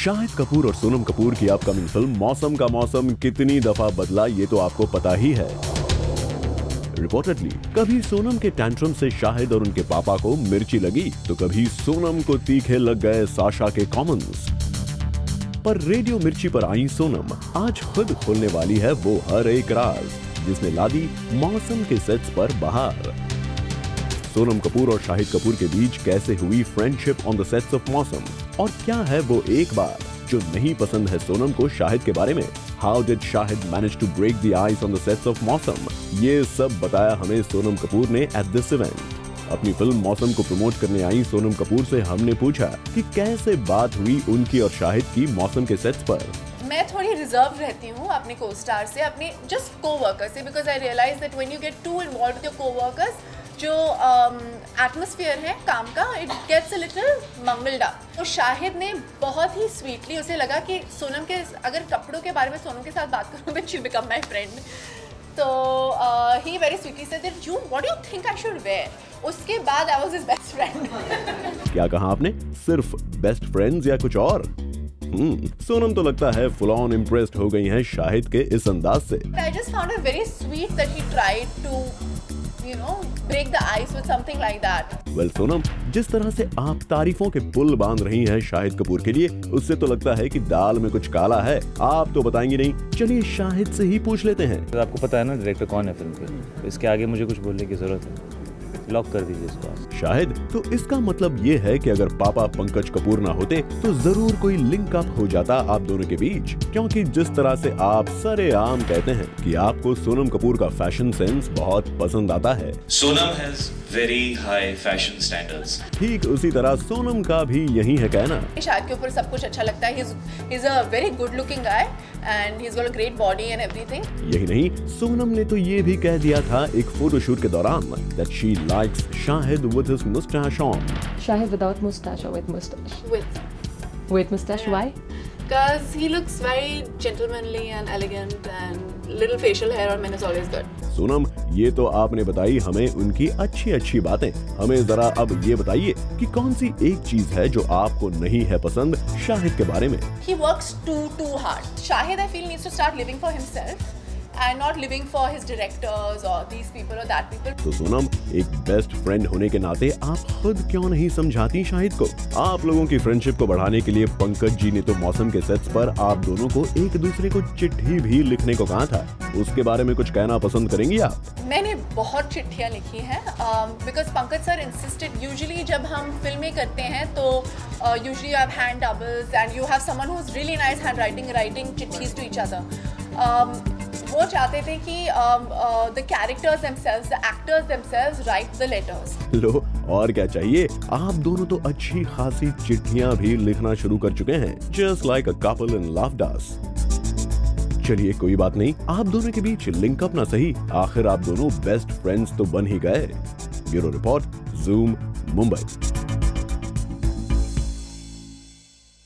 शाहिद कपूर और सोनम कपूर की upcoming film मौसम का मौसम कितनी दफा बदला ये तो आपको पता ही है। रिपोर्टेडली कभी सोनम के टैंट्रम से शाहिद और उनके पापा को मिर्ची लगी तो कभी सोनम को तीखे लग गए साशा के कमेंट्स। पर रेडियो मिर्ची पर आई सोनम आज खुद खोलने वाली है वो हर एक राज जिसने ला दी मौसम के सेट्स पर बहार। सोनम कपूर और शाहिद कपूर के बीच कैसे हुई friendship on the sets of मौसम और क्या है वो एक बात जो नहीं पसंद है सोनम को शाहिद के बारे में। How did Shahid manage to break the ice on the sets of Mausam, ये सब बताया हमें सोनम कपूर ने एट दिस इवेंट। अपनी फिल्म मौसम को प्रमोट करने आई सोनम कपूर से हमने पूछा कि कैसे बात हुई उनकी और शाहिद की मौसम के सेट्स पर। मैं थोड़ी रिजर्व रहती हूँ अपने को स्टार से, अपने जस्ट को-वर्कर से, because I realise that when you get to involve with your co-workers जो एटमॉस्फेयर है काम का, it gets a little mangled up. तो शाहिद ने बहुत ही स्वीटली, उसे लगा कि सोनम के अगर कपड़ों के बारे में सोनम के साथ बात करूँ तो शी बिकम माई फ्रेंड। तो he very sweetly said that you what do you think I should wear. उसके बाद I was his best friend. क्या कहा आपने, सिर्फ बेस्ट फ्रेंड्स या कुछ और? सोनम तो लगता है फुल ऑन इम्प्रेस्ड हो गई हैं शाहिद के इस अंदाज से। I just found it very sweet that he tried to, you know, break the ice with something like that. Well, Sonam, जिस तरह से आप तारीफों के पुल बांध रही हैं शाहिद कपूर के लिए, उससे तो लगता है कि दाल में कुछ काला है। आप तो बताएंगी नहीं, चलिए शाहिद से ही पूछ लेते हैं। तो आपको पता है ना डायरेक्टर कौन है फिल्म के, तो इसके आगे मुझे कुछ बोलने की जरूरत है। लॉक कर दीजिए इसको। शाहिद, तो इसका मतलब ये है कि अगर पापा पंकज कपूर ना होते तो जरूर कोई लिंक अप हो जाता आप दोनों के बीच, क्योंकि जिस तरह से आप सरेआम कहते हैं कि आपको सोनम कपूर का फैशन सेंस बहुत पसंद आता है। Sonam has very high fashion standards. ठीक उसी तरह सोनम का भी यही है कहना। शाहिद के ऊपर सब कुछ अच्छा लगता है। he is a very good looking guy and he's got a great body and everything. यही नहीं, सोनम ने तो ये भी कह दिया था एक फोटोशूट के दौरान that she likes Shahid with his mustache on. Shahid without mustache or with mustache? With mustache, yeah. Why? Because he looks very gentlemanly and elegant and little facial hair on men is always good. Sonam, ये तो आपने बताई हमें उनकी अच्छी बातें। हमें जरा अब ये बताइए कि कौन सी एक चीज है जो आपको नहीं है पसंद शाहिद के बारे में। He works too hard. Shahid, I feel, needs to start living for himself and not living for his directors or these people or that people. तो सोनम, एक बेस्ट फ्रेंड होने के नाते आप खुद क्यों नहीं समझाती शाहिद को? आप लोगों की फ्रेंडशिप को बढ़ाने के लिए पंकज जी ने तो मौसम के सेट्स पर आप दोनों को एक दूसरे को चिट्ठी भी लिखने को कहा था। उसके बारे में कुछ कहना पसंद करेंगी आप? मैंने बहुत चिट्ठियाँ लिखी हैं because Pankaj sir insisted. Usually जब हम फिल्में करते हैं तो usually you have hand doubles and you have someone who is really nice handwriting चिट्ठीज टू ईच अदर। वो चाहते थे कि the characters themselves, the actors themselves write the letters. लो, और क्या चाहिए? आप दोनों तो अच्छी खासी चिट्ठियां भी लिखना शुरू कर चुके हैं, just like a couple in love does. चलिए कोई बात नहीं, आप दोनों के बीच लिंक अप ना सही, आखिर आप दोनों बेस्ट फ्रेंड्स तो बन ही गए। Bureau report, zoom, Mumbai.